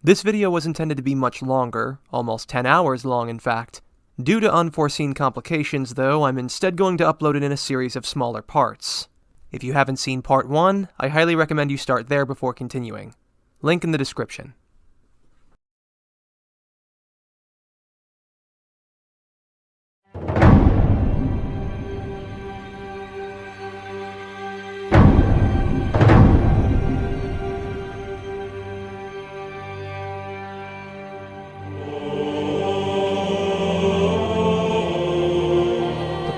This video was intended to be much longer, almost 10 hours long in fact. Due to unforeseen complications though, I'm instead going to upload it in a series of smaller parts. If you haven't seen part 1, I highly recommend you start there before continuing. Link in the description.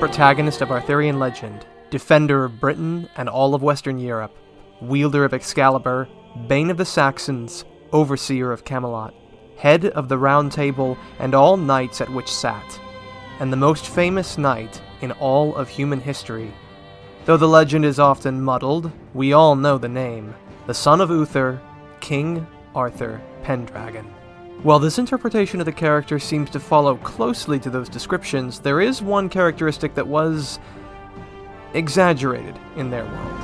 Protagonist of our therin legend, defender of Britain and all of Western Europe, wielder of Excalibur, bane of the Saxons, overseer of Camelot, head of the Round Table and all knights at which sat, and the most famous knight in all of human history. Though the legend is often muddled, we all know the name, the son of Uther, King Arthur Pendragon. While this interpretation of the character seems to follow closely to those descriptions, there is one characteristic that was exaggerated in their world.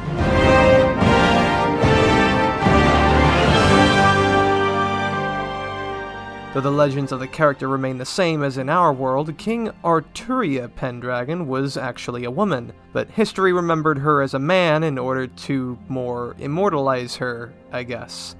Though the legends of the character remain the same as in our world, King Arturia Pendragon was actually a woman, but history remembered her as a man in order to more immortalize her, I guess.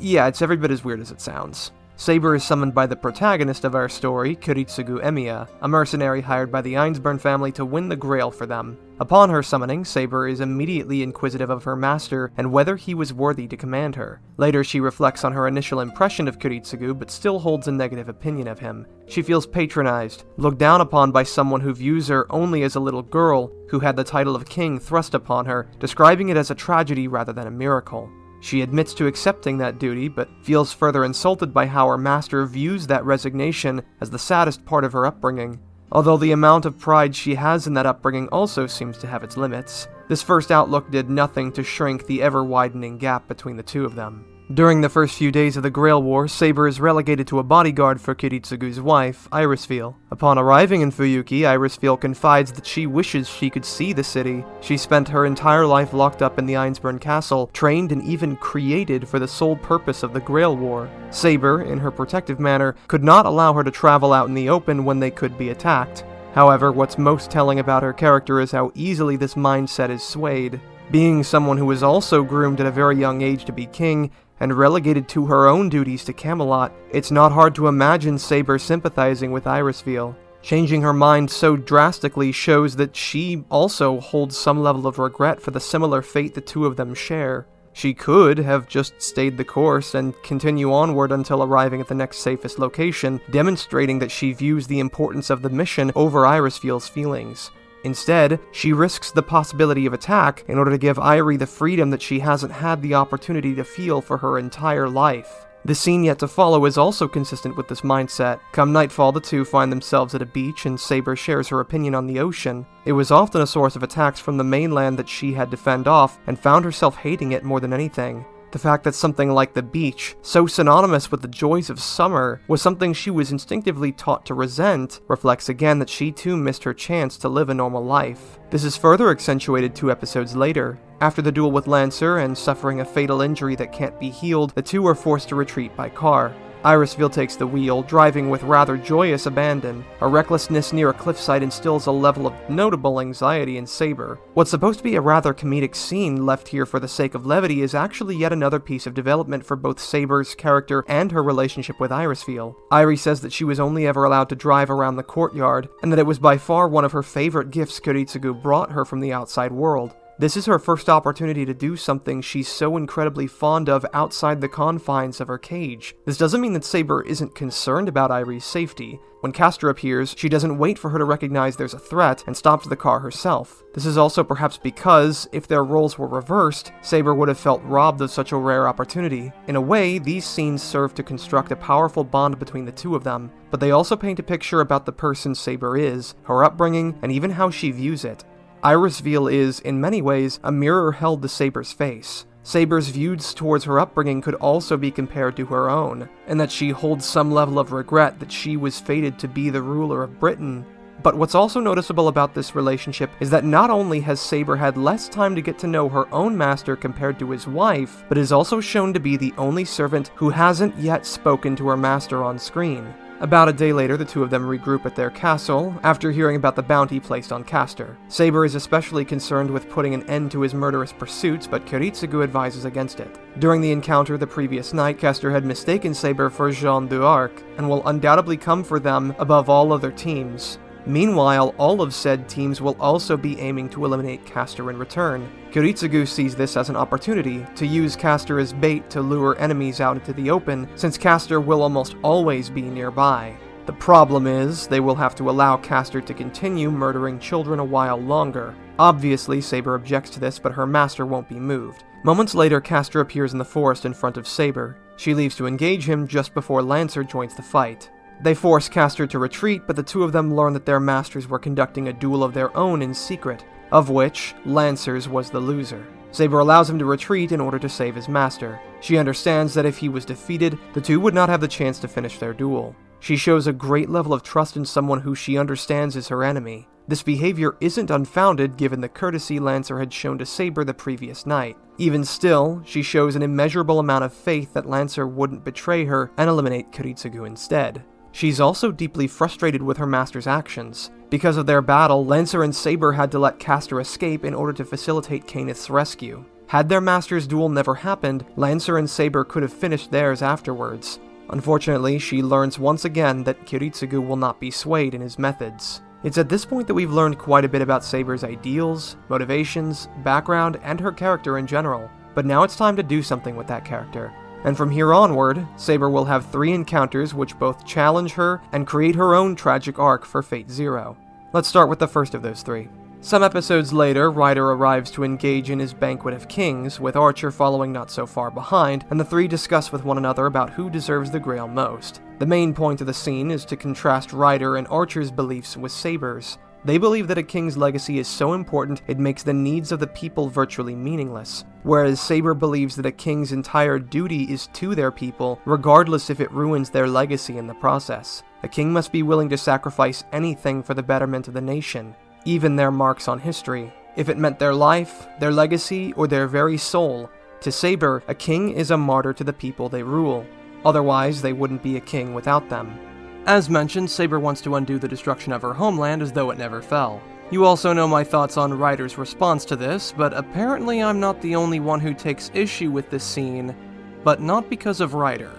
Yeah, it's every bit as weird as it sounds. Saber is summoned by the protagonist of our story, Kiritsugu, a mercenary hired by the Einsburn family to win the Grail for them. Upon her summoning, Saber is immediately inquisitive of her master and whether he was worthy to command her. Later, she reflects on her initial impression of Kiritsugu, but still holds a negative opinion of him. She feels patronized, looked down upon by someone who views her only as a little girl who had the title of king thrust upon her, describing it as a tragedy rather than a miracle. She admits to accepting that duty, but feels further insulted by how her master views that resignation as the saddest part of her upbringing. Although the amount of pride she has in that upbringing also seems to have its limits, this first outlook did nothing to shrink the ever-widening gap between the two of them. During the first few days of the Grail War, Saber is relegated to a bodyguard for Kiritsugu's wife, Irisfeel. Upon arriving in Fuyuki, Irisfeel confides that she wishes she could see the city. She spent her entire life locked up in the Einsburn castle, trained and even created for the sole purpose of the Grail War. Saber, in her protective manner, could not allow her to travel out in the open when they could be attacked. However, what's most telling about her character is how easily this mindset is swayed. Being someone who was also groomed at a very young age to be king, and relegated to her own duties to Camelot, it's not hard to imagine Saber sympathizing with Irisfeel. Changing her mind so drastically shows that she also holds some level of regret for the similar fate the two of them share. She could have just stayed the course and continue onward until arriving at the next safest location, demonstrating that she views the importance of the mission over Irisfeel's feelings. Instead, she risks the possibility of attack in order to give Irie the freedom that she hasn't had the opportunity to feel for her entire life. The scene yet to follow is also consistent with this mindset. Come nightfall, the two find themselves at a beach and Saber shares her opinion on the ocean. It was often a source of attacks from the mainland that she had to fend off and found herself hating it more than anything. The fact that something like the beach, so synonymous with the joys of summer, was something she was instinctively taught to resent, reflects again that she too missed her chance to live a normal life. This is further accentuated 2 episodes later. After the duel with Lancer and suffering a fatal injury that can't be healed, the two are forced to retreat by car. Irisfeel takes the wheel, driving with rather joyous abandon. Her recklessness near a cliffside instills a level of notable anxiety in Saber. What's supposed to be a rather comedic scene left here for the sake of levity is actually yet another piece of development for both Saber's character and her relationship with Irisfeel. Irie says that she was only ever allowed to drive around the courtyard, and that it was by far one of her favorite gifts Kiritsugu brought her from the outside world. This is her first opportunity to do something she's so incredibly fond of outside the confines of her cage. This doesn't mean that Saber isn't concerned about Irie's safety. When Castor appears, she doesn't wait for her to recognize there's a threat and stops the car herself. This is also perhaps because, if their roles were reversed, Saber would have felt robbed of such a rare opportunity. In a way, these scenes serve to construct a powerful bond between the two of them, but they also paint a picture about the person Saber is, her upbringing, and even how she views it. Irisfeel is, in many ways, a mirror held to Saber's face. Saber's views towards her upbringing could also be compared to her own, and that she holds some level of regret that she was fated to be the ruler of Britain. But what's also noticeable about this relationship is that not only has Saber had less time to get to know her own master compared to his wife, but is also shown to be the only servant who hasn't yet spoken to her master on screen. About a day later, the two of them regroup at their castle, after hearing about the bounty placed on Castor. Saber is especially concerned with putting an end to his murderous pursuits, but Kiritsugu advises against it. During the encounter the previous night, Castor had mistaken Saber for Jeanne d'Arc, and will undoubtedly come for them above all other teams. Meanwhile, all of said teams will also be aiming to eliminate Castor in return. Kiritsugu sees this as an opportunity to use Castor as bait to lure enemies out into the open, since Castor will almost always be nearby. The problem is, they will have to allow Castor to continue murdering children a while longer. Obviously, Saber objects to this, but her master won't be moved. Moments later, Castor appears in the forest in front of Saber. She leaves to engage him just before Lancer joins the fight. They force Castor to retreat, but the two of them learn that their masters were conducting a duel of their own in secret, of which Lancer's was the loser. Saber allows him to retreat in order to save his master. She understands that if he was defeated, the two would not have the chance to finish their duel. She shows a great level of trust in someone who she understands is her enemy. This behavior isn't unfounded given the courtesy Lancer had shown to Saber the previous night. Even still, she shows an immeasurable amount of faith that Lancer wouldn't betray her and eliminate Kiritsugu instead. She's also deeply frustrated with her master's actions. Because of their battle, Lancer and Saber had to let Castor escape in order to facilitate Cainith's rescue. Had their master's duel never happened, Lancer and Saber could have finished theirs afterwards. Unfortunately, she learns once again that Kiritsugu will not be swayed in his methods. It's at this point that we've learned quite a bit about Saber's ideals, motivations, background, and her character in general. But now it's time to do something with that character. And from here onward, Saber will have 3 encounters which both challenge her and create her own tragic arc for Fate Zero. Let's start with the first of those 3. Some episodes later, Ryder arrives to engage in his banquet of kings, with Archer following not so far behind, and the 3 discuss with one another about who deserves the Grail most. The main point of the scene is to contrast Ryder and Archer's beliefs with Saber's. They believe that a king's legacy is so important it makes the needs of the people virtually meaningless, whereas Saber believes that a king's entire duty is to their people, regardless if it ruins their legacy in the process. A king must be willing to sacrifice anything for the betterment of the nation, even their marks on history, if it meant their life, their legacy, or their very soul. To Saber, a king is a martyr to the people they rule. Otherwise, they wouldn't be a king without them. As mentioned, Saber wants to undo the destruction of her homeland as though it never fell. You also know my thoughts on Ryder's response to this, but apparently I'm not the only one who takes issue with this scene, but not because of Ryder.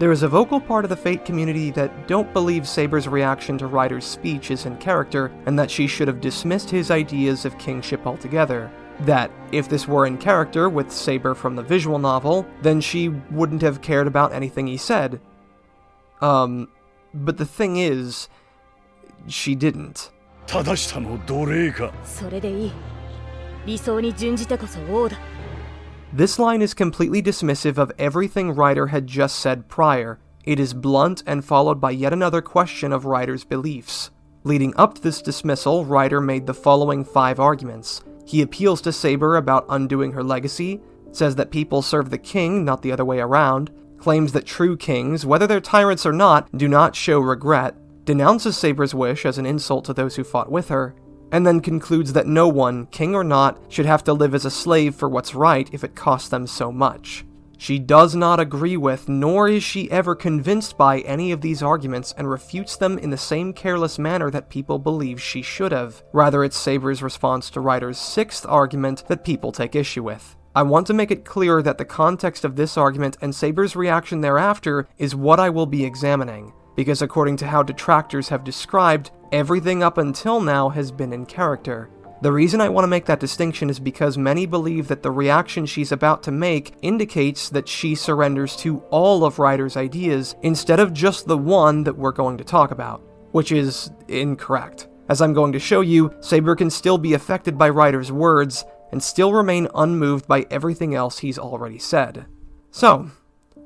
There is a vocal part of the Fate community that don't believe Saber's reaction to Ryder's speech is in character, and that she should have dismissed his ideas of kingship altogether. That, if this were in character with Saber from the visual novel, then she wouldn't have cared about anything he said. But the thing is, she didn't. This line is completely dismissive of everything Ryder had just said prior. It is blunt and followed by yet another question of Ryder's beliefs. Leading up to this dismissal, Ryder made the following 5 arguments. He appeals to Saber about undoing her legacy, says that people serve the king, not the other way around, claims that true kings, whether they're tyrants or not, do not show regret, denounces Saber's wish as an insult to those who fought with her, and then concludes that no one, king or not, should have to live as a slave for what's right if it costs them so much. She does not agree with, nor is she ever convinced by any of these arguments, and refutes them in the same careless manner that people believe she should have. Rather, it's Saber's response to Ryder's 6th argument that people take issue with. I want to make it clear that the context of this argument and Saber's reaction thereafter is what I will be examining, because according to how detractors have described, everything up until now has been in character. The reason I want to make that distinction is because many believe that the reaction she's about to make indicates that she surrenders to all of Ryder's ideas instead of just the one that we're going to talk about, which is incorrect. As I'm going to show you, Saber can still be affected by Ryder's words and still remain unmoved by everything else he's already said. So,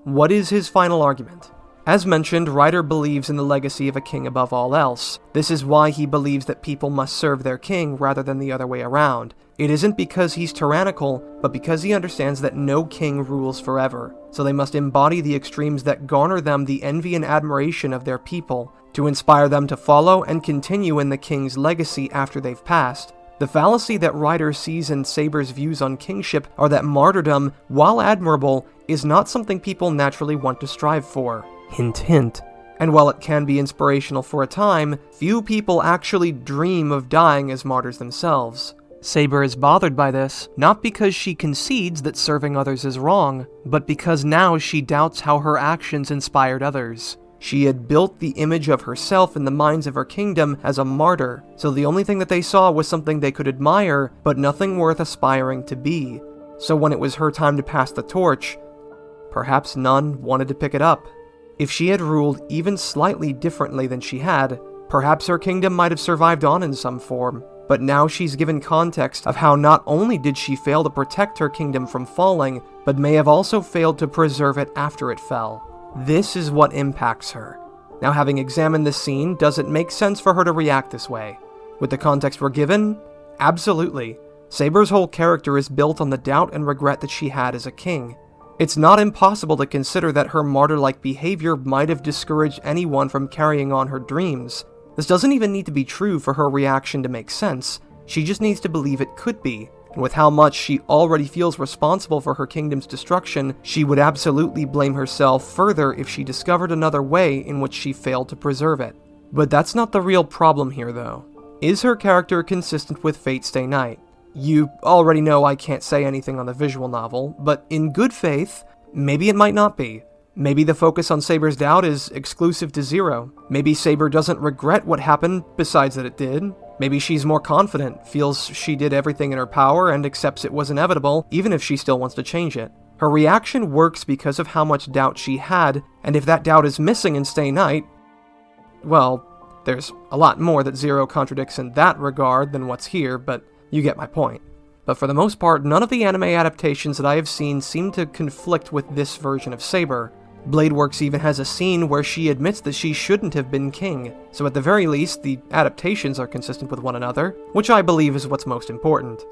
what is his final argument? As mentioned, Ryder believes in the legacy of a king above all else. This is why he believes that people must serve their king rather than the other way around. It isn't because he's tyrannical, but because he understands that no king rules forever, so they must embody the extremes that garner them the envy and admiration of their people, to inspire them to follow and continue in the king's legacy after they've passed. The fallacy that Ryder sees in Saber's views on kingship are that martyrdom, while admirable, is not something people naturally want to strive for. Hint hint. And while it can be inspirational for a time, few people actually dream of dying as martyrs themselves. Saber is bothered by this, not because she concedes that serving others is wrong, but because now she doubts how her actions inspired others. She had built the image of herself in the minds of her kingdom as a martyr, so the only thing that they saw was something they could admire, but nothing worth aspiring to be. So when it was her time to pass the torch, perhaps none wanted to pick it up. If she had ruled even slightly differently than she had, perhaps her kingdom might have survived on in some form. But now she's given context of how not only did she fail to protect her kingdom from falling, but may have also failed to preserve it after it fell. This is what impacts her. Now, having examined this scene, does it make sense for her to react this way? With the context we're given? Absolutely. Saber's whole character is built on the doubt and regret that she had as a king. It's not impossible to consider that her martyr-like behavior might have discouraged anyone from carrying on her dreams. This doesn't even need to be true for her reaction to make sense. She just needs to believe it could be. And with how much she already feels responsible for her kingdom's destruction, she would absolutely blame herself further if she discovered another way in which she failed to preserve it. But that's not the real problem here, though. Is her character consistent with Fate Stay Night? You already know I can't say anything on the visual novel, but in good faith, maybe it might not be. Maybe the focus on Saber's doubt is exclusive to Zero. Maybe Saber doesn't regret what happened, besides that it did. Maybe she's more confident, feels she did everything in her power, and accepts it was inevitable, even if she still wants to change it. Her reaction works because of how much doubt she had, and if that doubt is missing in Stay Night, well, there's a lot more that Zero contradicts in that regard than what's here, but you get my point. But for the most part, none of the anime adaptations that I have seen seem to conflict with this version of Saber. Bladeworks even has a scene where she admits that she shouldn't have been king, so at the very least, the adaptations are consistent with one another, which I believe is what's most important.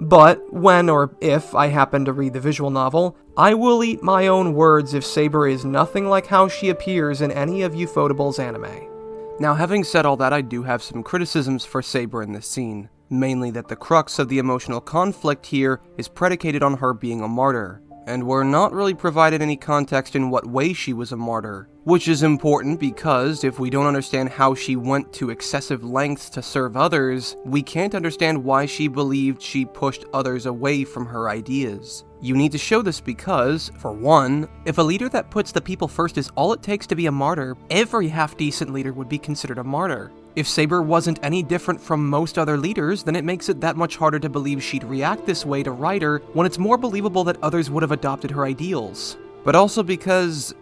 But when or if I happen to read the visual novel, I will eat my own words if Saber is nothing like how she appears in any of UFOTable's anime. Now, having said all that, I do have some criticisms for Saber in this scene, mainly that the crux of the emotional conflict here is predicated on her being a martyr. And we're not really provided any context in what way she was a martyr, which is important because if we don't understand how she went to excessive lengths to serve others, we can't understand why she believed she pushed others away from her ideas. You need to show this because, for one, if a leader that puts the people first is all it takes to be a martyr, every half-decent leader would be considered a martyr. If Saber wasn't any different from most other leaders, then it makes it that much harder to believe she'd react this way to Ryder when it's more believable that others would have adopted her ideals. But also because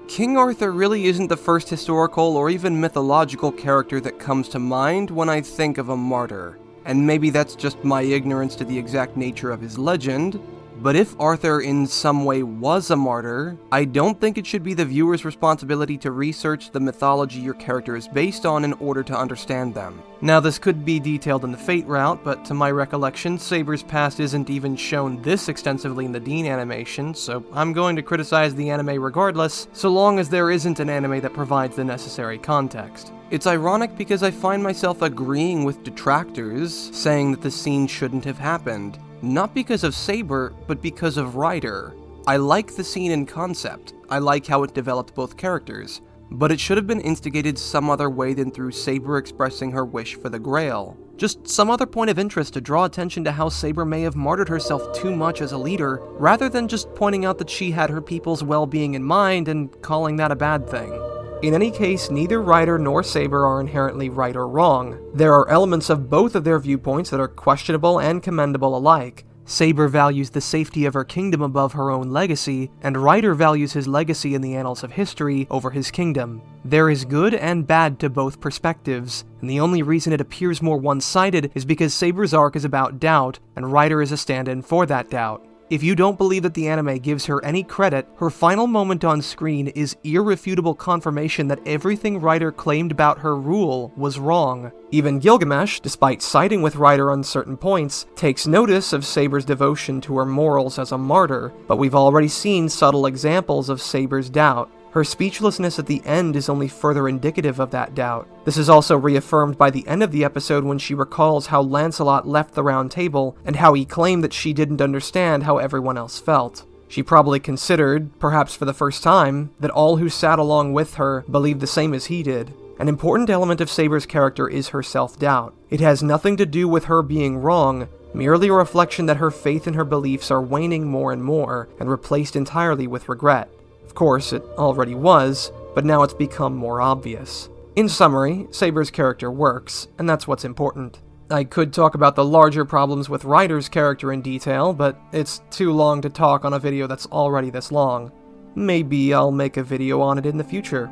King Arthur really isn't the first historical or even mythological character that comes to mind when I think of a martyr. And maybe that's just my ignorance to the exact nature of his legend, but if Arthur in some way was a martyr, I don't think it should be the viewer's responsibility to research the mythology your character is based on in order to understand them. Now, this could be detailed in the Fate route, but to my recollection, Saber's past isn't even shown this extensively in the Dean animation, so I'm going to criticize the anime regardless, so long as there isn't an anime that provides the necessary context. It's ironic because I find myself agreeing with detractors, saying that the scene shouldn't have happened. Not because of Saber, but because of Ryder. I like the scene in concept, I like how it developed both characters, but it should have been instigated some other way than through Saber expressing her wish for the Grail. Just some other point of interest to draw attention to how Saber may have martyred herself too much as a leader, rather than just pointing out that she had her people's well-being in mind and calling that a bad thing. In any case, neither Ryder nor Saber are inherently right or wrong. There are elements of both of their viewpoints that are questionable and commendable alike. Saber values the safety of her kingdom above her own legacy, and Ryder values his legacy in the annals of history over his kingdom. There is good and bad to both perspectives, and the only reason it appears more one-sided is because Saber's arc is about doubt, and Ryder is a stand-in for that doubt. If you don't believe that the anime gives her any credit, her final moment on screen is irrefutable confirmation that everything Ryder claimed about her rule was wrong. Even Gilgamesh, despite siding with Ryder on certain points, takes notice of Saber's devotion to her morals as a martyr, but we've already seen subtle examples of Saber's doubt. Her speechlessness at the end is only further indicative of that doubt. This is also reaffirmed by the end of the episode when she recalls how Lancelot left the Round Table and how he claimed that she didn't understand how everyone else felt. She probably considered, perhaps for the first time, that all who sat along with her believed the same as he did. An important element of Saber's character is her self-doubt. It has nothing to do with her being wrong, merely a reflection that her faith and her beliefs are waning more and more, and replaced entirely with regret. Of course, it already was, but now it's become more obvious. In summary, Saber's character works, and that's what's important. I could talk about the larger problems with Ryder's character in detail, but it's too long to talk on a video that's already this long. Maybe I'll make a video on it in the future.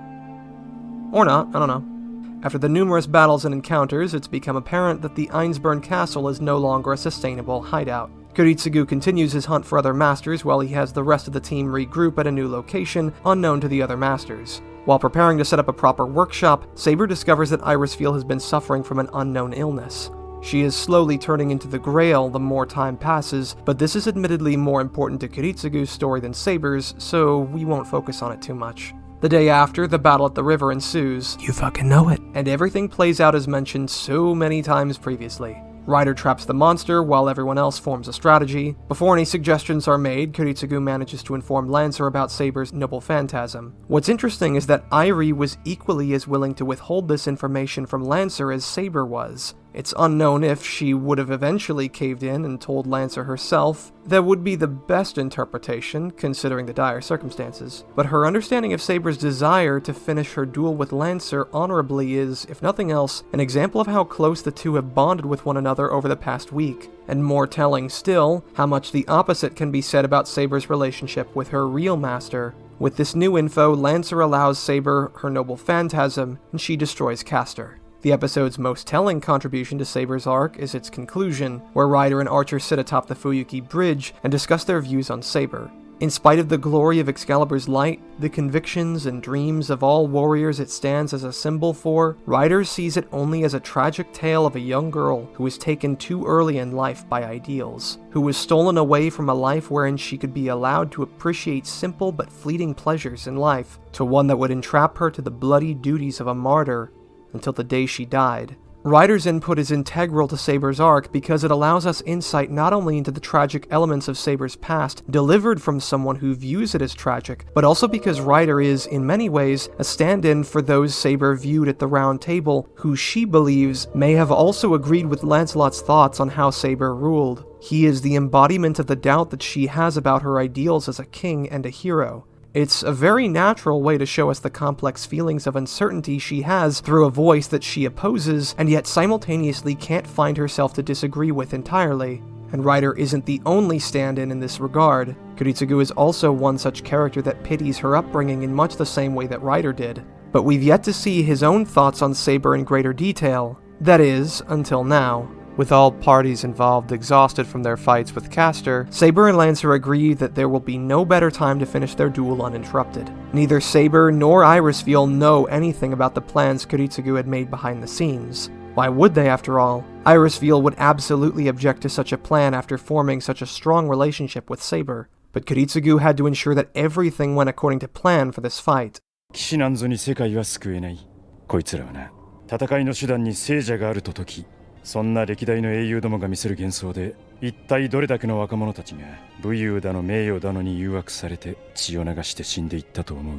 Or not, I don't know. After the numerous battles and encounters, it's become apparent that the Einsburn Castle is no longer a sustainable hideout. Kiritsugu continues his hunt for other masters while he has the rest of the team regroup at a new location unknown to the other masters. While preparing to set up a proper workshop, Saber discovers that Irisfiel has been suffering from an unknown illness. She is slowly turning into the Grail the more time passes, but this is admittedly more important to Kiritsugu's story than Saber's, so we won't focus on it too much. The day after, the battle at the river ensues. You fucking know it. And everything plays out as mentioned so many times previously. Ryder traps the monster while everyone else forms a strategy. Before any suggestions are made, Kiritsugu manages to inform Lancer about Saber's noble phantasm. What's interesting is that Irie was equally as willing to withhold this information from Lancer as Saber was. It's unknown if she would have eventually caved in and told Lancer herself. That would be the best interpretation, considering the dire circumstances. But her understanding of Saber's desire to finish her duel with Lancer honorably is, if nothing else, an example of how close the two have bonded with one another over the past week. And more telling still, how much the opposite can be said about Saber's relationship with her real master. With this new info, Lancer allows Saber her noble phantasm, and she destroys Castor. The episode's most telling contribution to Saber's arc is its conclusion, where Ryder and Archer sit atop the Fuyuki Bridge and discuss their views on Saber. In spite of the glory of Excalibur's light, the convictions and dreams of all warriors it stands as a symbol for, Ryder sees it only as a tragic tale of a young girl who was taken too early in life by ideals, who was stolen away from a life wherein she could be allowed to appreciate simple but fleeting pleasures in life, to one that would entrap her to the bloody duties of a martyr, until the day she died. Ryder's input is integral to Saber's arc because it allows us insight not only into the tragic elements of Saber's past, delivered from someone who views it as tragic, but also because Ryder is, in many ways, a stand-in for those Saber viewed at the Round Table, who she believes may have also agreed with Lancelot's thoughts on how Saber ruled. He is the embodiment of the doubt that she has about her ideals as a king and a hero. It's a very natural way to show us the complex feelings of uncertainty she has through a voice that she opposes and yet simultaneously can't find herself to disagree with entirely. And Ryder isn't the only stand-in in this regard. Kiritsugu is also one such character that pities her upbringing in much the same way that Ryder did. But we've yet to see his own thoughts on Saber in greater detail. That is, until now. With all parties involved exhausted from their fights with Castor, Saber and Lancer agree that there will be no better time to finish their duel uninterrupted. Neither Saber nor Irisfiel know anything about the plans Kiritsugu had made behind the scenes. Why would they, after all? Irisfiel would absolutely object to such a plan after forming such a strong relationship with Saber. But Kiritsugu had to ensure that everything went according to plan for this fight. 騎士なんぞに世界は救えない。こいつらはな、戦いの手段に聖者があると説き、そんな歴代の英雄どもが見せる幻想で、一体どれだけの若者たちが武勇だの名誉だのに誘惑されて血を流して死んでいったと思う。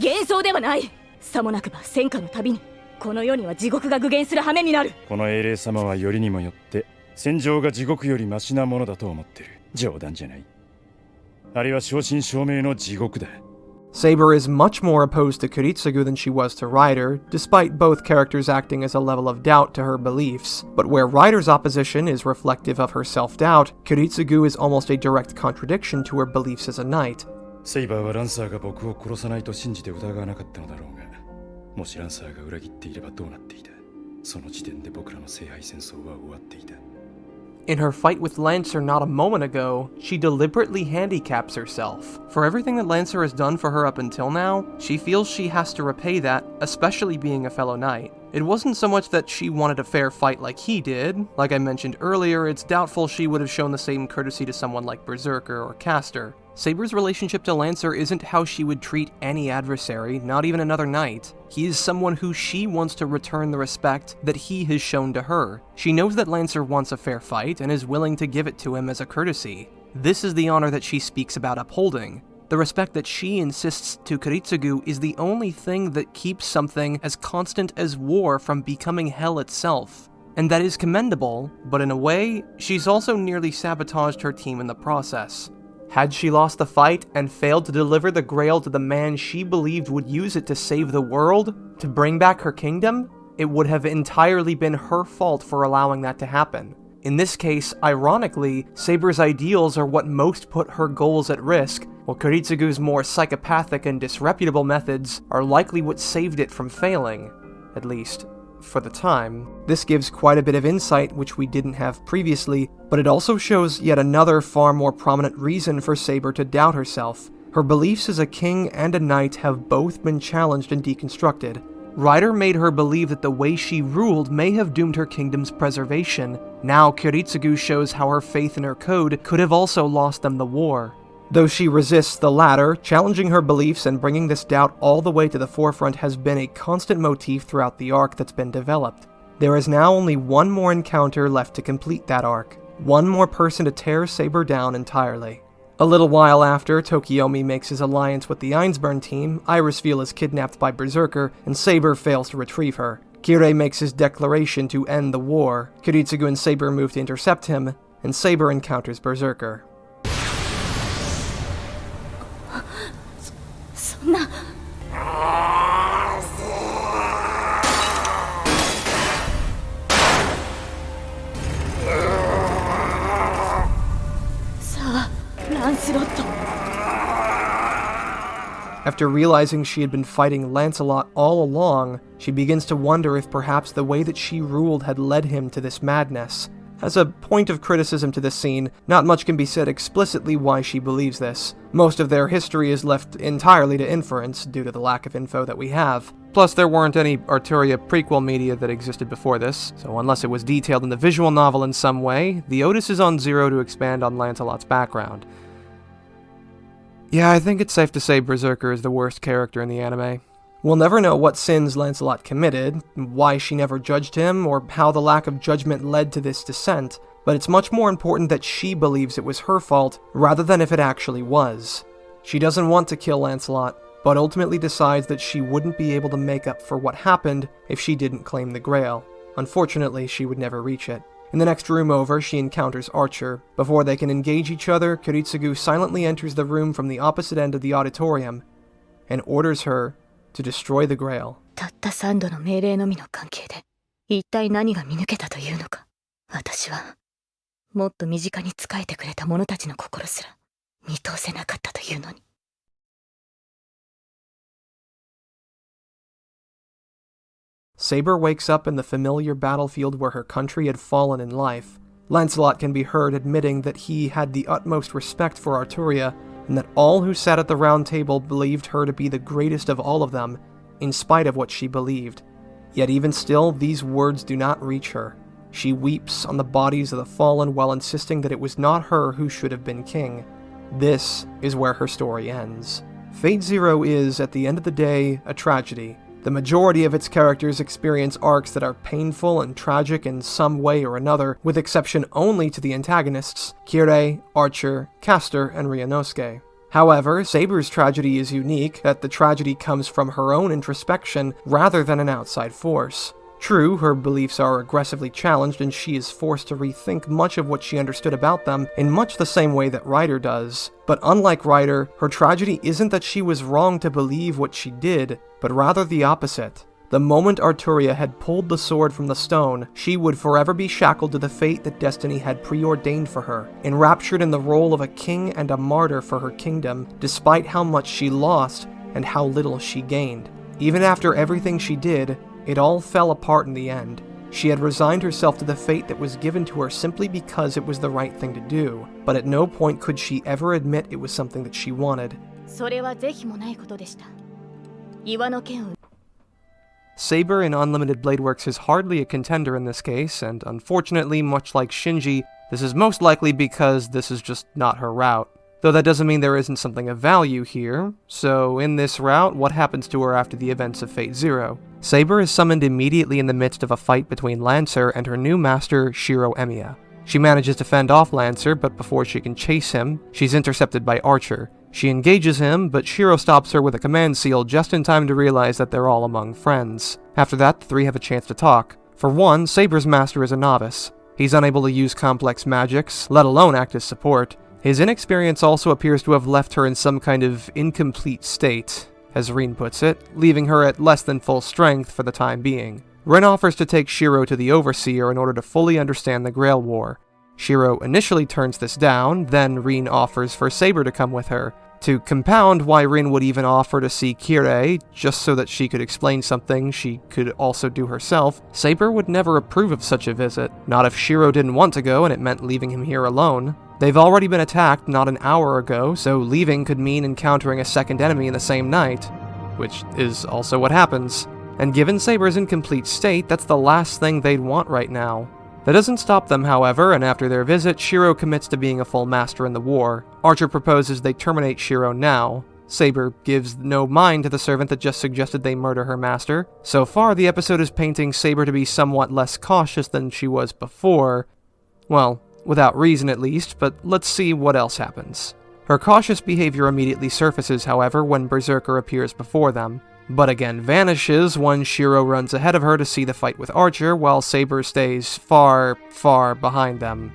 幻想ではない。さもなくば戦火のたびにこの世には地獄が具現する羽目になる。この英霊様はよりにもよって戦場が地獄よりマシなものだと思ってる。冗談じゃない。あれは正真正銘の地獄だ。Saber is much more opposed to Kiritsugu than she was to Ryder, despite both characters acting as a level of doubt to her beliefs. But where Ryder's opposition is reflective of her self-doubt, Kiritsugu is almost a direct contradiction to her beliefs as a knight. セイバーはランサーが僕を殺さないと信じて疑わなかったのだろうが、もしランサーが裏切っていればどうなっていた。その時点で僕らの聖杯戦争は終わっていた。In her fight with Lancer not a moment ago, she deliberately handicaps herself. For everything that Lancer has done for her up until now, she feels she has to repay that, especially being a fellow knight. It wasn't so much that she wanted a fair fight like he did. Like I mentioned earlier, it's doubtful she would have shown the same courtesy to someone like Berserker or Caster. Saber's relationship to Lancer isn't how she would treat any adversary, not even another knight. He is someone who she wants to return the respect that he has shown to her. She knows that Lancer wants a fair fight and is willing to give it to him as a courtesy. This is the honor that she speaks about upholding. The respect that she insists to Kiritsugu is the only thing that keeps something as constant as war from becoming hell itself. And that is commendable, but in a way, she's also nearly sabotaged her team in the process. Had she lost the fight and failed to deliver the Grail to the man she believed would use it to save the world, to bring back her kingdom, it would have entirely been her fault for allowing that to happen. In this case, ironically, Saber's ideals are what most put her goals at risk, while Kiritsugu's more psychopathic and disreputable methods are likely what saved it from failing, at least for the time. This gives quite a bit of insight which we didn't have previously, but it also shows yet another far more prominent reason for Saber to doubt herself. Her beliefs as a king and a knight have both been challenged and deconstructed. Ryder made her believe that the way she ruled may have doomed her kingdom's preservation. Now Kiritsugu shows how her faith in her code could have also lost them the war. Though she resists the latter, challenging her beliefs and bringing this doubt all the way to the forefront has been a constant motif throughout the arc that's been developed. There is now only one more encounter left to complete that arc, one more person to tear Saber down entirely. A little while after Tokiomi makes his alliance with the Einsburn team, Irisfeel is kidnapped by Berserker, and Saber fails to retrieve her. Kirei makes his declaration to end the war. Kiritsugu and Saber move to intercept him, and Saber encounters Berserker. そんな。さあ、ランスロット。 After realizing she had been fighting Lancelot all along, she begins to wonder if perhaps the way that she ruled had led him to this madness. As a point of criticism to this scene, not much can be said explicitly why she believes this. Most of their history is left entirely to inference, due to the lack of info that we have. Plus, there weren't any Arturia prequel media that existed before this, so unless it was detailed in the visual novel in some way, the onus is on Zero to expand on Lancelot's background. Yeah, I think it's safe to say Berserker is the worst character in the anime. We'll never know what sins Lancelot committed, why she never judged him, or how the lack of judgment led to this descent, but it's much more important that she believes it was her fault, rather than if it actually was. She doesn't want to kill Lancelot, but ultimately decides that she wouldn't be able to make up for what happened if she didn't claim the Grail. Unfortunately, she would never reach it. In the next room over, she encounters Archer. Before they can engage each other, Kiritsugu silently enters the room from the opposite end of the auditorium, and orders her to destroy the Grail. たった3度の命令のみの関係で、一体何が見抜けたというのか。私は、もっと身近に仕えてくれた者たちの心すら、見通せなかったというのに。Saber wakes up in the familiar battlefield where her country had fallen in life. Lancelot can be heard admitting that he had the utmost respect for Arturia, and that all who sat at the round table believed her to be the greatest of all of them, in spite of what she believed. Yet even still, these words do not reach her. She weeps on the bodies of the fallen while insisting that it was not her who should have been king. This is where her story ends. Fate Zero is, at the end of the day, a tragedy. The majority of its characters experience arcs that are painful and tragic in some way or another, with exception only to the antagonists, Kirei, Archer, Caster, and Ryunosuke. However, Saber's tragedy is unique, that the tragedy comes from her own introspection rather than an outside force. True, her beliefs are aggressively challenged and she is forced to rethink much of what she understood about them in much the same way that Ryder does. But unlike Ryder, her tragedy isn't that she was wrong to believe what she did, but rather the opposite. The moment Arturia had pulled the sword from the stone, she would forever be shackled to the fate that destiny had preordained for her, enraptured in the role of a king and a martyr for her kingdom, despite how much she lost and how little she gained. Even after everything she did, it all fell apart in the end. She had resigned herself to the fate that was given to her simply because it was the right thing to do, but at no point could she ever admit it was something that she wanted. それは是非もないことでした。岩の剣を Saber in Unlimited Blade Works is hardly a contender in this case, and unfortunately, much like Shinji, this is most likely because this is just not her route. Though that doesn't mean there isn't something of value here. So in this route, what happens to her after the events of Fate Zero? Saber is summoned immediately in the midst of a fight between Lancer and her new master, Shiro Emiya. She manages to fend off Lancer, but before she can chase him, she's intercepted by Archer. She engages him, but Shiro stops her with a command seal just in time to realize that they're all among friends. After that, the three have a chance to talk. For one, Saber's master is a novice. He's unable to use complex magics, let alone act as support. His inexperience also appears to have left her in some kind of incomplete state, as Rin puts it, leaving her at less than full strength for the time being. Rin offers to take Shiro to the Overseer in order to fully understand the Grail War. Shiro initially turns this down, then Rin offers for Saber to come with her. To compound why Rin would even offer to see Kirei, just so that she could explain something she could also do herself, Saber would never approve of such a visit, not if Shiro didn't want to go and it meant leaving him here alone. They've already been attacked not an hour ago, so leaving could mean encountering a second enemy in the same night, which is also what happens. And given Saber's incomplete state, that's the last thing they'd want right now. That doesn't stop them, however, and after their visit, Shiro commits to being a full master in the war. Archer proposes they terminate Shiro now. Saber gives no mind to the servant that just suggested they murder her master. So far, the episode is painting Saber to be somewhat less cautious than she was before. Well, without reason at least, but let's see what else happens. Her cautious behavior immediately surfaces, however, when Berserker appears before them, but again vanishes when Shiro runs ahead of her to see the fight with Archer, while Saber stays far, far behind them.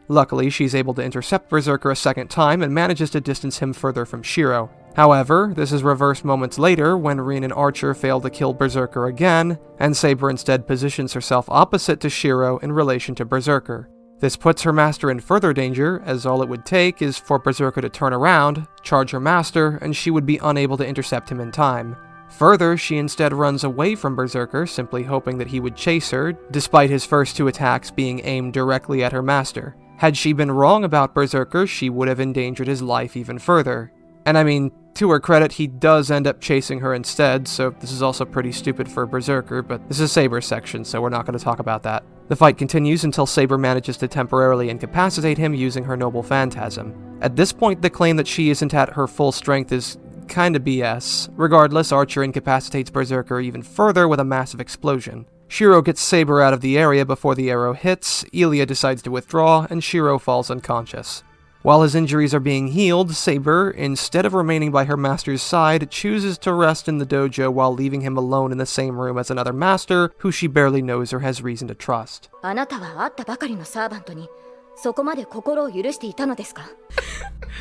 Luckily, she's able to intercept Berserker a second time and manages to distance him further from Shiro. However, this is reversed moments later when Rin and Archer fail to kill Berserker again, and Saber instead positions herself opposite to Shiro in relation to Berserker. This puts her master in further danger, as all it would take is for Berserker to turn around, charge her master, and she would be unable to intercept him in time. Further, she instead runs away from Berserker, simply hoping that he would chase her, despite his first two attacks being aimed directly at her master. Had she been wrong about Berserker, she would have endangered his life even further. And I mean, to her credit, he does end up chasing her instead, so this is also pretty stupid for Berserker, but this is Saber's section, so we're not going to talk about that. The fight continues until Saber manages to temporarily incapacitate him using her Noble Phantasm. At this point, the claim that she isn't at her full strength is kinda BS. Regardless, Archer incapacitates Berserker even further with a massive explosion. Shiro gets Saber out of the area before the arrow hits, Ilya decides to withdraw, and Shiro falls unconscious. While his injuries are being healed, Saber, instead of remaining by her master's side, chooses to rest in the dojo while leaving him alone in the same room as another master who she barely knows or has reason to trust. あなたは会ったばかりのサーバントにそこまで心を許していたのですか?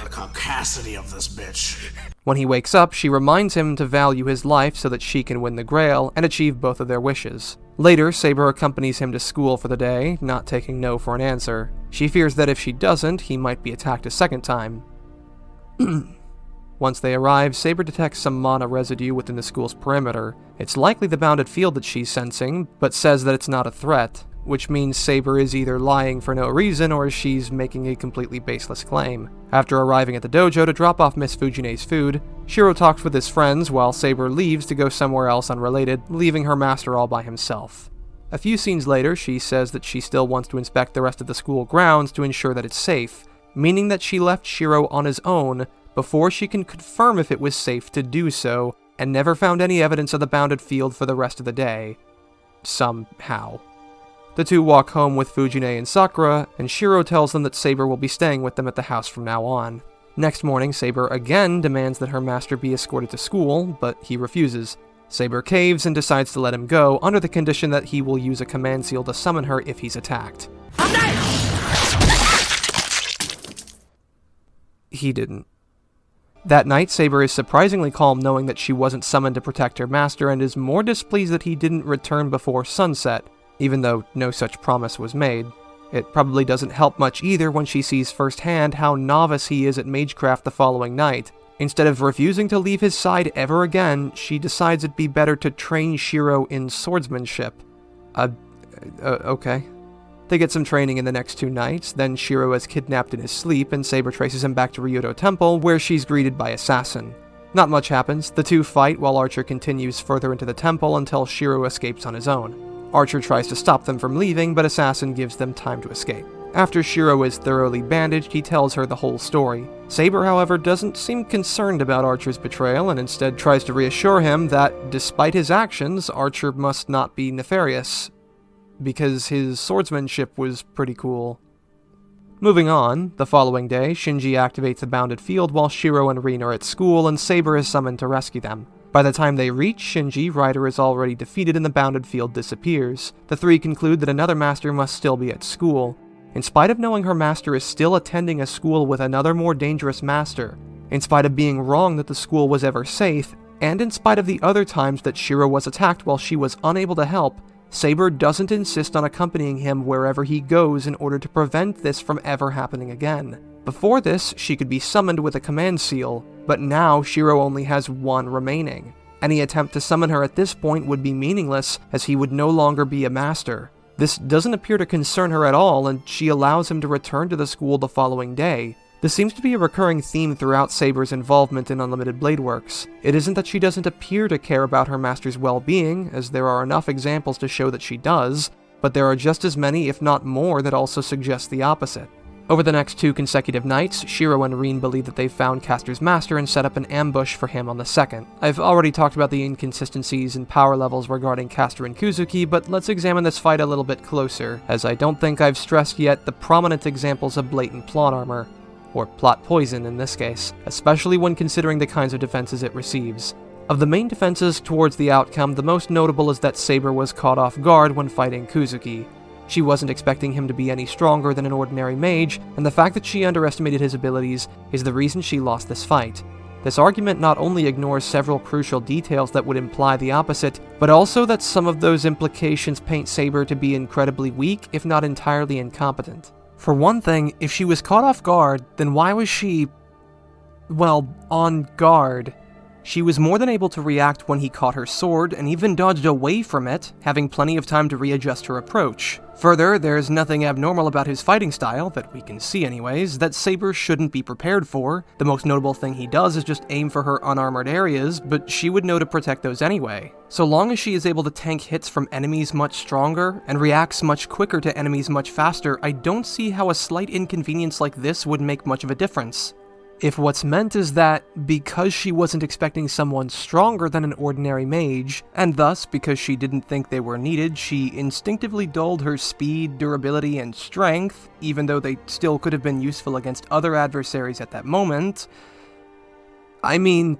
The caucasity of this bitch. When he wakes up, she reminds him to value his life so that she can win the Grail and achieve both of their wishes. Later, Saber accompanies him to school for the day, not taking no for an answer. She fears that if she doesn't, he might be attacked a second time. Once they arrive, Saber detects some mana residue within the school's perimeter. It's likely the bounded field that she's sensing, but says that it's not a threat, which means Saber is either lying for no reason or she's making a completely baseless claim. After arriving at the dojo to drop off Miss Fujine's food, Shiro talks with his friends while Saber leaves to go somewhere else unrelated, leaving her master all by himself. A few scenes later, she says that she still wants to inspect the rest of the school grounds to ensure that it's safe, meaning that she left Shiro on his own before she can confirm if it was safe to do so, and never found any evidence of the bounded field for the rest of the day. Somehow. The two walk home with Fujine and Sakura, and Shiro tells them that Saber will be staying with them at the house from now on. Next morning, Saber again demands that her master be escorted to school, but he refuses. Saber caves and decides to let him go, under the condition that he will use a command seal to summon her if he's attacked. He didn't. That night, Saber is surprisingly calm knowing that she wasn't summoned to protect her master and is more displeased that he didn't return before sunset, even though no such promise was made. It probably doesn't help much either when she sees firsthand how novice he is at magecraft the following night. Instead of refusing to leave his side ever again, she decides it'd be better to train Shiro in swordsmanship. Okay. They get some training in the next 2 nights, then Shiro is kidnapped in his sleep and Saber traces him back to Ryudo Temple, where she's greeted by Assassin. Not much happens, the two fight while Archer continues further into the temple until Shiro escapes on his own. Archer tries to stop them from leaving, but Assassin gives them time to escape. After Shiro is thoroughly bandaged, he tells her the whole story. Saber, however, doesn't seem concerned about Archer's betrayal and instead tries to reassure him that, despite his actions, Archer must not be nefarious, because his swordsmanship was pretty cool. Moving on, the following day, Shinji activates the bounded field while Shiro and Rin are at school and Saber is summoned to rescue them. By the time they reach Shinji, Ryder is already defeated and the bounded field disappears. The three conclude that another master must still be at school. In spite of knowing her master is still attending a school with another more dangerous master, in spite of being wrong that the school was ever safe, and in spite of the other times that Shiro was attacked while she was unable to help, Saber doesn't insist on accompanying him wherever he goes in order to prevent this from ever happening again. Before this, she could be summoned with a command seal, but now Shiro only has 1 remaining. Any attempt to summon her at this point would be meaningless, as he would no longer be a master. This doesn't appear to concern her at all, and she allows him to return to the school the following day. This seems to be a recurring theme throughout Saber's involvement in Unlimited Blade Works. It isn't that she doesn't appear to care about her master's well-being, as there are enough examples to show that she does, but there are just as many, if not more, that also suggest the opposite. Over the next 2 consecutive nights, Shiro and Rin believe that they've found Castor's master and set up an ambush for him on the 2nd. I've already talked about the inconsistencies and power levels regarding Castor and Kuzuki, but let's examine this fight a little bit closer, as I don't think I've stressed yet the prominent examples of blatant plot armor, or plot poison in this case, especially when considering the kinds of defenses it receives. Of the main defenses towards the outcome, the most notable is that Saber was caught off guard when fighting Kuzuki. She wasn't expecting him to be any stronger than an ordinary mage, and the fact that she underestimated his abilities is the reason she lost this fight. This argument not only ignores several crucial details that would imply the opposite, but also that some of those implications paint Saber to be incredibly weak, if not entirely incompetent. For one thing, if she was caught off guard, then why was she, well, on guard? She was more than able to react when he caught her sword, and even dodged away from it, having plenty of time to readjust her approach. Further, there's nothing abnormal about his fighting style, that we can see anyways, that Saber shouldn't be prepared for. The most notable thing he does is just aim for her unarmored areas, but she would know to protect those anyway. So long as she is able to tank hits from enemies much stronger, and reacts much quicker to enemies much faster, I don't see how a slight inconvenience like this would make much of a difference. If what's meant is that, because she wasn't expecting someone stronger than an ordinary mage, and thus, because she didn't think they were needed, she instinctively dulled her speed, durability, and strength, even though they still could have been useful against other adversaries at that moment, I mean,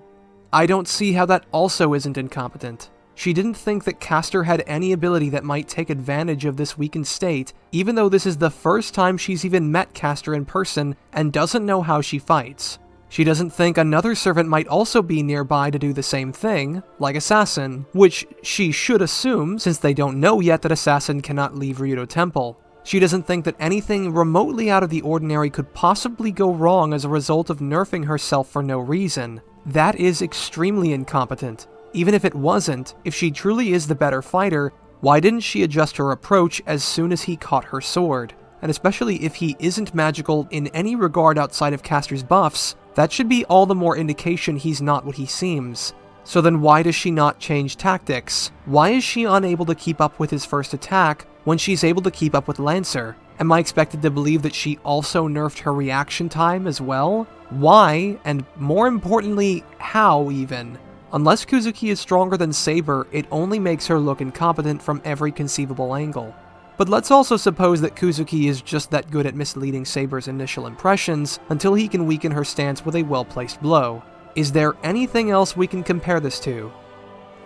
I don't see how that also isn't incompetent. She didn't think that Castor had any ability that might take advantage of this weakened state, even though this is the first time she's even met Castor in person and doesn't know how she fights. She doesn't think another servant might also be nearby to do the same thing, like Assassin, which she should assume since they don't know yet that Assassin cannot leave Ryudo Temple. She doesn't think that anything remotely out of the ordinary could possibly go wrong as a result of nerfing herself for no reason. That is extremely incompetent. Even if it wasn't, if she truly is the better fighter, why didn't she adjust her approach as soon as he caught her sword? And especially if he isn't magical in any regard outside of Castor's buffs, that should be all the more indication he's not what he seems. So then why does she not change tactics? Why is she unable to keep up with his first attack when she's able to keep up with Lancer? Am I expected to believe that she also nerfed her reaction time as well? Why, and more importantly, how even? Unless Kuzuki is stronger than Saber, it only makes her look incompetent from every conceivable angle. But let's also suppose that Kuzuki is just that good at misleading Saber's initial impressions until he can weaken her stance with a well-placed blow. Is there anything else we can compare this to?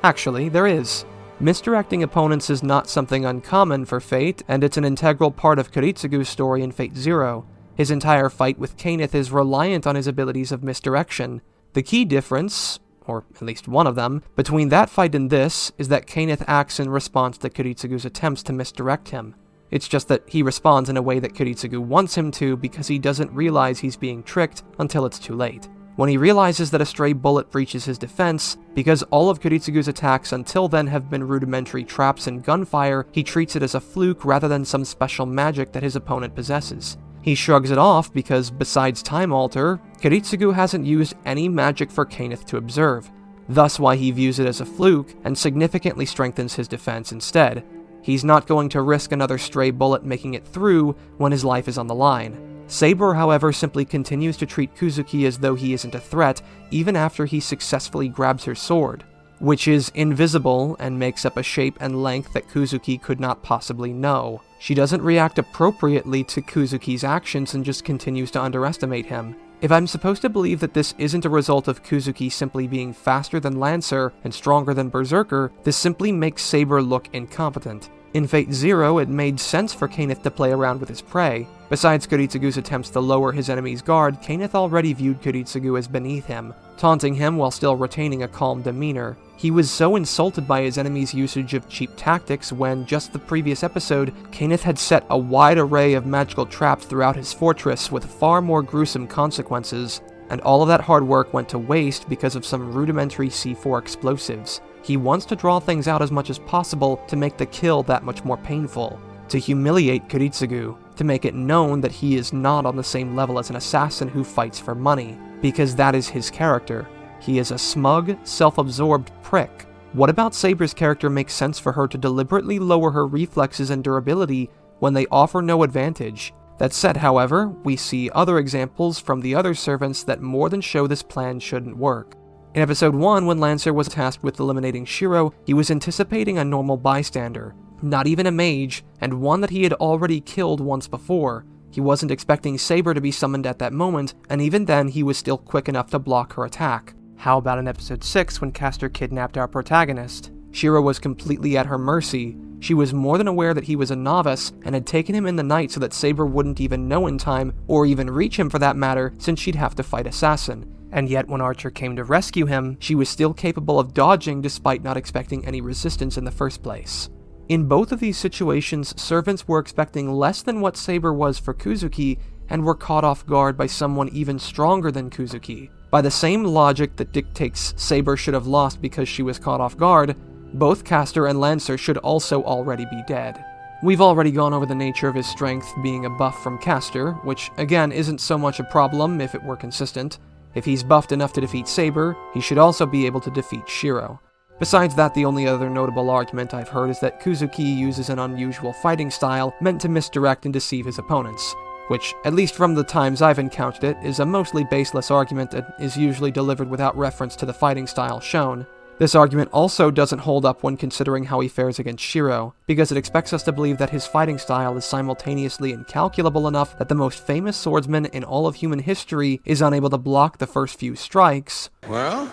Actually, there is. Misdirecting opponents is not something uncommon for Fate, and it's an integral part of Kiritsugu's story in Fate Zero. His entire fight with Kaneth is reliant on his abilities of misdirection. The key difference, or at least one of them, between that fight and this is that Kaneth acts in response to Kiritsugu's attempts to misdirect him. It's just that he responds in a way that Kiritsugu wants him to because he doesn't realize he's being tricked until it's too late. When he realizes that a stray bullet breaches his defense, because all of Kiritsugu's attacks until then have been rudimentary traps and gunfire, he treats it as a fluke rather than some special magic that his opponent possesses. He shrugs it off because, besides Time Alter, Kiritsugu hasn't used any magic for Kenneth to observe, thus why he views it as a fluke and significantly strengthens his defense instead. He's not going to risk another stray bullet making it through when his life is on the line. Saber, however, simply continues to treat Kuzuki as though he isn't a threat, even after he successfully grabs her sword, which is invisible and makes up a shape and length that Kuzuki could not possibly know. She doesn't react appropriately to Kuzuki's actions and just continues to underestimate him. If I'm supposed to believe that this isn't a result of Kuzuki simply being faster than Lancer and stronger than Berserker, this simply makes Saber look incompetent. In Fate Zero, it made sense for Kenneth to play around with his prey. Besides Kiritsugu's attempts to lower his enemy's guard, Kenneth already viewed Kiritsugu as beneath him, taunting him while still retaining a calm demeanor. He was so insulted by his enemy's usage of cheap tactics when, just the previous episode, Kenneth had set a wide array of magical traps throughout his fortress with far more gruesome consequences, and all of that hard work went to waste because of some rudimentary C4 explosives. He wants to draw things out as much as possible to make the kill that much more painful, to humiliate Kiritsugu, to make it known that he is not on the same level as an assassin who fights for money, because that is his character. He is a smug, self-absorbed prick. What about Saber's character makes sense for her to deliberately lower her reflexes and durability when they offer no advantage? That said, however, we see other examples from the other servants that more than show this plan shouldn't work. In episode 1, when Lancer was tasked with eliminating Shiro, he was anticipating a normal bystander, not even a mage, and one that he had already killed once before. He wasn't expecting Saber to be summoned at that moment, and even then he was still quick enough to block her attack. How about in episode 6 when Castor kidnapped our protagonist? Shiro was completely at her mercy. She was more than aware that he was a novice, and had taken him in the night so that Saber wouldn't even know in time, or even reach him for that matter, since she'd have to fight Assassin. And yet when Archer came to rescue him, she was still capable of dodging despite not expecting any resistance in the first place. In both of these situations, servants were expecting less than what Saber was for Kuzuki, and were caught off guard by someone even stronger than Kuzuki. By the same logic that dictates Saber should have lost because she was caught off guard, both Castor and Lancer should also already be dead. We've already gone over the nature of his strength being a buff from Castor, which again isn't so much a problem if it were consistent. If he's buffed enough to defeat Saber, he should also be able to defeat Shiro. Besides that, the only other notable argument I've heard is that Kuzuki uses an unusual fighting style meant to misdirect and deceive his opponents, which, at least from the times I've encountered it, is a mostly baseless argument that is usually delivered without reference to the fighting style shown. This argument also doesn't hold up when considering how he fares against Shiro, because it expects us to believe that his fighting style is simultaneously incalculable enough that the most famous swordsman in all of human history is unable to block the first few strikes, Well,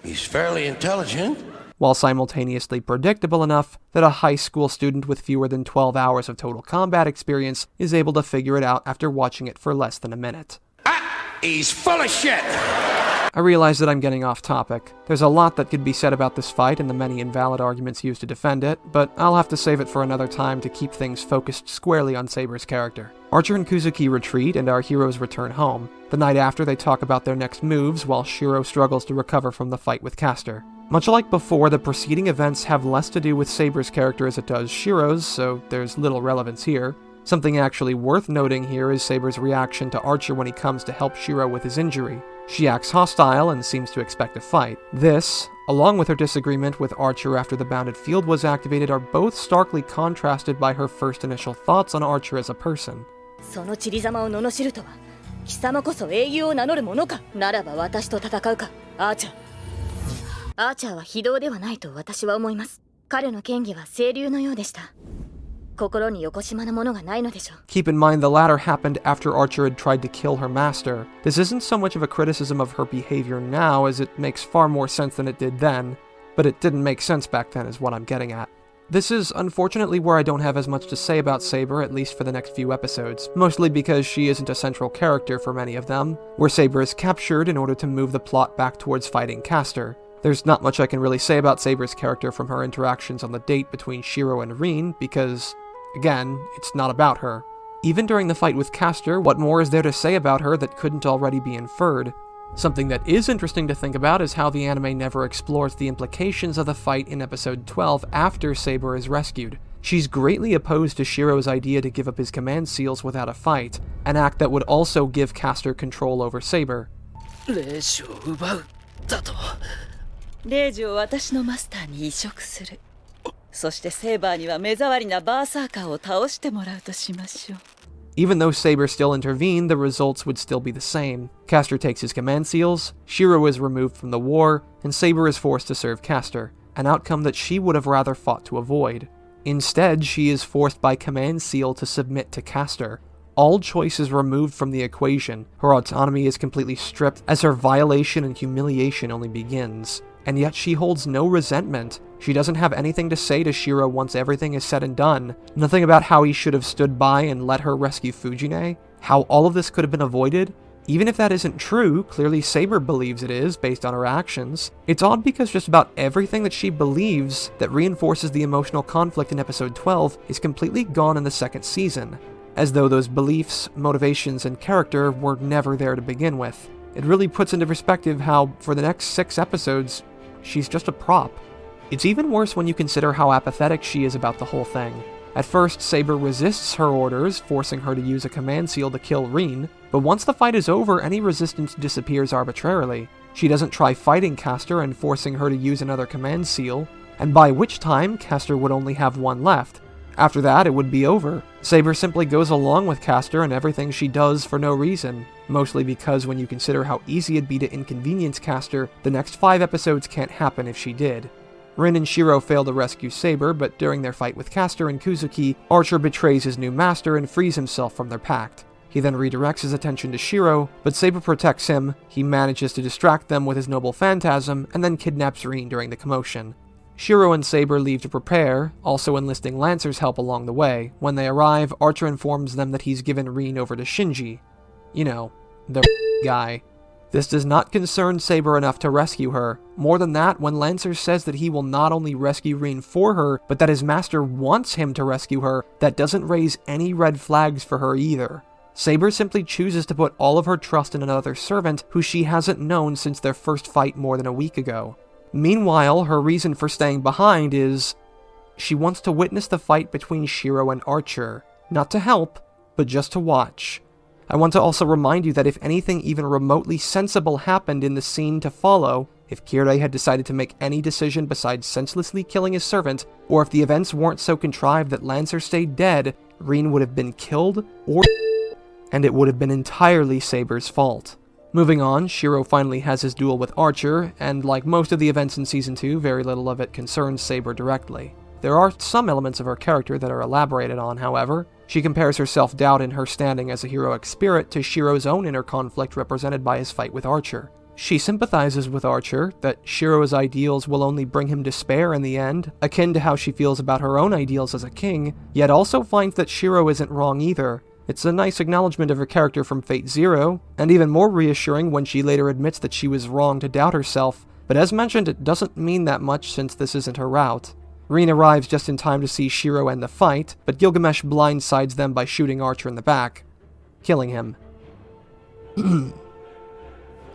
he's fairly intelligent. while simultaneously predictable enough that a high school student with fewer than 12 hours of total combat experience is able to figure it out after watching it for less than a minute. He's full of shit! I realize that I'm getting off topic. There's a lot that could be said about this fight and the many invalid arguments used to defend it, but I'll have to save it for another time to keep things focused squarely on Saber's character. Archer and Kuzuki retreat and our heroes return home. The night after, they talk about their next moves while Shiro struggles to recover from the fight with Castor. Much like before, the preceding events have less to do with Saber's character as it does Shiro's, so there's little relevance here. Something actually worth noting here is Saber's reaction to Archer when he comes to help Shiro with his injury. She acts hostile and seems to expect a fight. This, along with her disagreement with Archer after the bounded field was activated, are both starkly contrasted by her first initial thoughts on Archer as a person. その散りざまを罵るとは貴様こそ英雄を名乗る者かならば私と戦うかアーチャーアーチャーは非道ではないと私は思います彼の剣技は清流のようでした心によこしまなものがないのでしょう Keep in mind the latter happened after Archer had tried to kill her master. This isn't so much of a criticism of her behavior now as it makes far more sense than it did then, but it didn't make sense back then is what I'm getting at. This is unfortunately where I don't have as much to say about Saber, at least for the next few episodes, mostly because she isn't a central character for many of them, where Saber is captured in order to move the plot back towards fighting Castor. There's not much I can really say about Saber's character from her interactions on the date between Shiro and Rin, because, again, it's not about her. Even during the fight with Castor, what more is there to say about her that couldn't already be inferred? Something that is interesting to think about is how the anime never explores the implications of the fight in episode 12 after Saber is rescued. She's greatly opposed to Shiro's idea to give up his command seals without a fight, an act that would also give Castor control over Saber. 令状を奪うだと。令状を私のマスターに移植する。そしてセーバーには目障りなバーサーカーを倒してもらうとしましょう。 Even though Saber still intervened, the results would still be the same. Castor takes his command seals, Shiro is removed from the war, and Saber is forced to serve Castor, an outcome that she would have rather fought to avoid. Instead, she is forced by command seal to submit to Castor. All choice is removed from the equation, her autonomy is completely stripped as her violation and humiliation only begins. And yet she holds no resentment. She doesn't have anything to say to Shiro once everything is said and done. Nothing about how he should have stood by and let her rescue Fujine, how all of this could have been avoided. Even if that isn't true, clearly Saber believes it is, based on her actions. It's odd because just about everything that she believes that reinforces the emotional conflict in episode 12 is completely gone in the second season, as though those beliefs, motivations, and character were never there to begin with. It really puts into perspective how, for the next 6 episodes, she's just a prop. It's even worse when you consider how apathetic she is about the whole thing. At first, Saber resists her orders, forcing her to use a command seal to kill Rin, but once the fight is over, any resistance disappears arbitrarily. She doesn't try fighting Castor and forcing her to use another command seal, and by which time, Castor would only have one left. After that, it would be over. Saber simply goes along with Castor and everything she does for no reason, mostly because when you consider how easy it'd be to inconvenience Castor, the next 5 episodes can't happen if she did. Rin and Shiro fail to rescue Saber, but during their fight with Castor and Kuzuki, Archer betrays his new master and frees himself from their pact. He then redirects his attention to Shiro, but Saber protects him, he manages to distract them with his noble phantasm, and then kidnaps Rin during the commotion. Shiro and Saber leave to prepare, also enlisting Lancer's help along the way. When they arrive, Archer informs them that he's given Rin over to Shinji. You know, the guy. This does not concern Saber enough to rescue her. More than that, when Lancer says that he will not only rescue Rin for her, but that his master wants him to rescue her, that doesn't raise any red flags for her either. Saber simply chooses to put all of her trust in another servant who she hasn't known since their first fight more than a week ago. Meanwhile, her reason for staying behind is she wants to witness the fight between Shiro and Archer. Not to help, but just to watch. I want to also remind you that if anything even remotely sensible happened in the scene to follow, if Kirei had decided to make any decision besides senselessly killing his servant, or if the events weren't so contrived that Lancer stayed dead, Rin would have been killed, and it would have been entirely Saber's fault. Moving on, Shiro finally has his duel with Archer, and like most of the events in Season 2, very little of it concerns Saber directly. There are some elements of her character that are elaborated on, however. She compares her self-doubt in her standing as a heroic spirit to Shiro's own inner conflict represented by his fight with Archer. She sympathizes with Archer, that Shiro's ideals will only bring him despair in the end, akin to how she feels about her own ideals as a king, yet also finds that Shiro isn't wrong either. It's a nice acknowledgement of her character from Fate Zero, and even more reassuring when she later admits that she was wrong to doubt herself, but as mentioned, it doesn't mean that much since this isn't her route. Rin arrives just in time to see Shiro end the fight, but Gilgamesh blindsides them by shooting Archer in the back, killing him.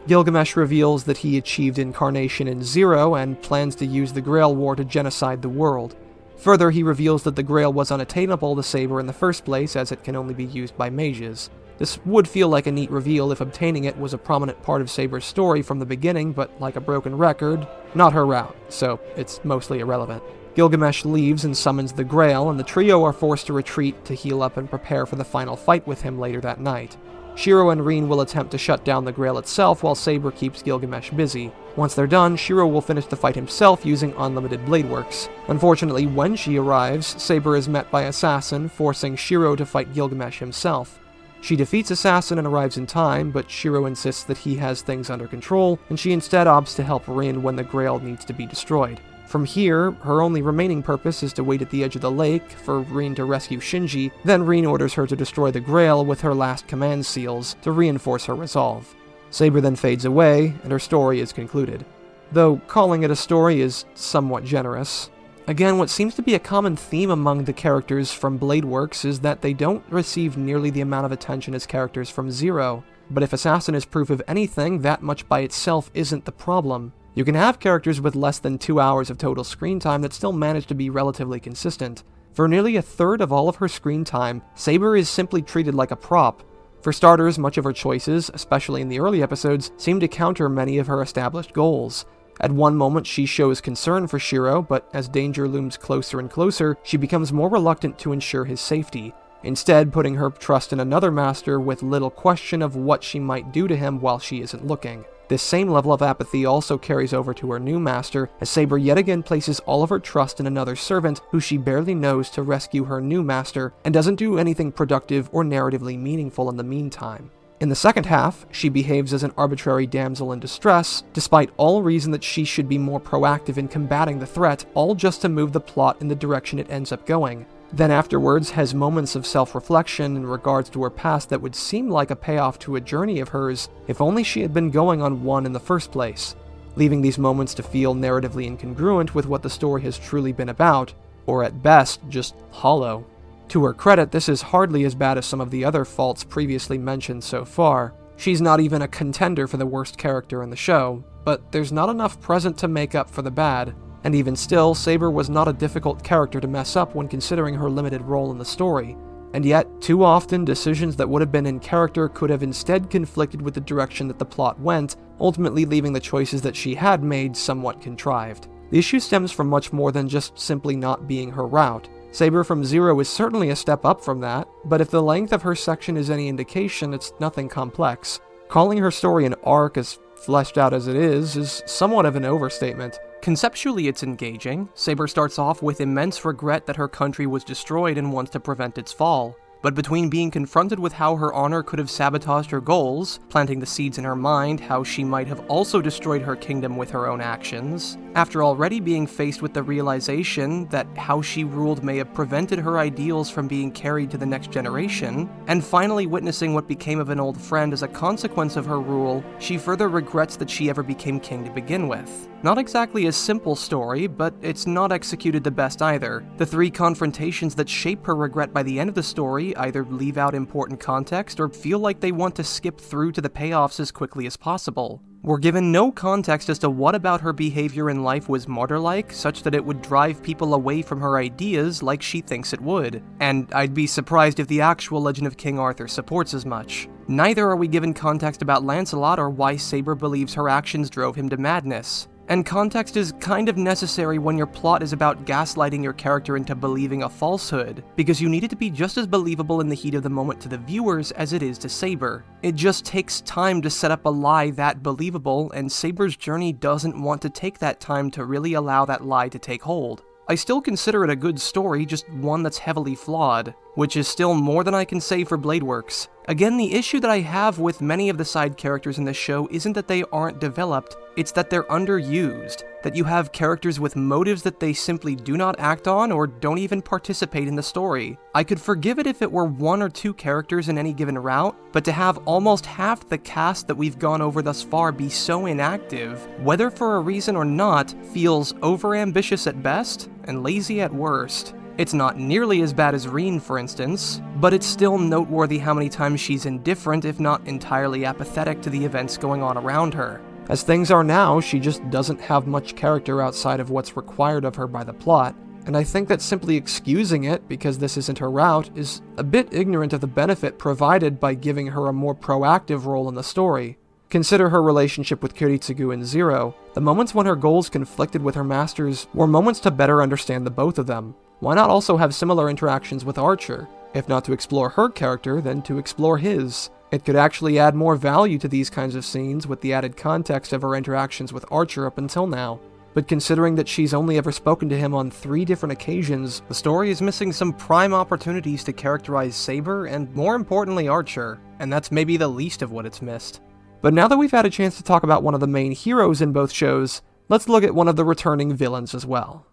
Gilgamesh reveals that he achieved incarnation in Zero and plans to use the Grail War to genocide the world. Further, he reveals that the Grail was unattainable to Saber in the first place, as it can only be used by mages. This would feel like a neat reveal if obtaining it was a prominent part of Saber's story from the beginning, but like a broken record, not her route, so it's mostly irrelevant. Gilgamesh leaves and summons the Grail, and the trio are forced to retreat to heal up and prepare for the final fight with him later that night. Shiro and Rin will attempt to shut down the Grail itself while Saber keeps Gilgamesh busy. Once they're done, Shiro will finish the fight himself using unlimited blade works. Unfortunately, when she arrives, Saber is met by Assassin, forcing Shiro to fight Gilgamesh himself. She defeats Assassin and arrives in time, but Shiro insists that he has things under control, and she instead opts to help Rin when the Grail needs to be destroyed. From here, her only remaining purpose is to wait at the edge of the lake for Rin to rescue Shinji, then Rin orders her to destroy the Grail with her last command seals to reinforce her resolve. Saber then fades away, and her story is concluded. Though calling it a story is somewhat generous. Again, what seems to be a common theme among the characters from Blade Works is that they don't receive nearly the amount of attention as characters from Zero. but if assassin is proof of anything, that much by itself isn't the problem. You can have characters with less than 2 hours of total screen time that still manage to be relatively consistent. For nearly a third of all of her screen time, Saber is simply treated like a prop. For starters, much of her choices, especially in the early episodes, seem to counter many of her established goals. At one moment she shows concern for Shiro, but as danger looms closer and closer, she becomes more reluctant to ensure his safety, instead putting her trust in another master with little question of what she might do to him while she isn't looking. This same level of apathy also carries over to her new master, as Saber yet again places all of her trust in another servant who she barely knows to rescue her new master, and doesn't do anything productive or narratively meaningful in the meantime. In the second half, she behaves as an arbitrary damsel in distress, despite all reason that she should be more proactive in combating the threat, all just to move the plot in the direction it ends up going. Then afterwards has moments of self-reflection in regards to her past that would seem like a payoff to a journey of hers, if only she had been going on one in the first place, leaving these moments to feel narratively incongruent with what the story has truly been about, or at best, just hollow. To her credit, this is hardly as bad as some of the other faults previously mentioned so far. She's not even a contender for the worst character in the show, but there's not enough present to make up for the bad. And even still, Saber was not a difficult character to mess up when considering her limited role in the story. And yet, too often, decisions that would have been in character could have instead conflicted with the direction that the plot went, ultimately leaving the choices that she had made somewhat contrived. The issue stems from much more than just simply not being her route. Saber from Zero is certainly a step up from that, but if the length of her section is any indication, it's nothing complex. Calling her story an arc, as fleshed out as it is somewhat of an overstatement. Conceptually, it's engaging. Saber starts off with immense regret that her country was destroyed and wants to prevent its fall. But between being confronted with how her honor could have sabotaged her goals, planting the seeds in her mind how she might have also destroyed her kingdom with her own actions, after already being faced with the realization that how she ruled may have prevented her ideals from being carried to the next generation, and finally witnessing what became of an old friend as a consequence of her rule, she further regrets that she ever became king to begin with. Not exactly a simple story, but it's not executed the best either. The 3 confrontations that shape her regret by the end of the story either leave out important context or feel like they want to skip through to the payoffs as quickly as possible. We're given no context as to what about her behavior in life was martyr-like, such that it would drive people away from her ideas like she thinks it would. And I'd be surprised if the actual Legend of King Arthur supports as much. Neither are we given context about Lancelot or why Saber believes her actions drove him to madness. And context is kind of necessary when your plot is about gaslighting your character into believing a falsehood, because you need it to be just as believable in the heat of the moment to the viewers as it is to Saber. It just takes time to set up a lie that believable, and Saber's journey doesn't want to take that time to really allow that lie to take hold. I still consider it a good story, just one that's heavily flawed, which is still more than I can say for Bladeworks. Again, the issue that I have with many of the side characters in this show isn't that they aren't developed, it's that they're underused, that you have characters with motives that they simply do not act on or don't even participate in the story. I could forgive it if it were 1 or 2 characters in any given route, but to have almost half the cast that we've gone over thus far be so inactive, whether for a reason or not, feels overambitious at best and lazy at worst. It's not nearly as bad as Reen, for instance, but it's still noteworthy how many times she's indifferent, if not entirely apathetic, to the events going on around her. As things are now, she just doesn't have much character outside of what's required of her by the plot, and I think that simply excusing it because this isn't her route is a bit ignorant of the benefit provided by giving her a more proactive role in the story. Consider her relationship with Kiritsugu in Zero. The moments when her goals conflicted with her masters were moments to better understand the both of them. Why not also have similar interactions with Archer? If not to explore her character, then to explore his. It could actually add more value to these kinds of scenes with the added context of her interactions with Archer up until now. But considering that she's only ever spoken to him on 3 different occasions, the story is missing some prime opportunities to characterize Saber and, more importantly, Archer, and that's maybe the least of what it's missed. But now that we've had a chance to talk about one of the main heroes in both shows, let's look at one of the returning villains as well.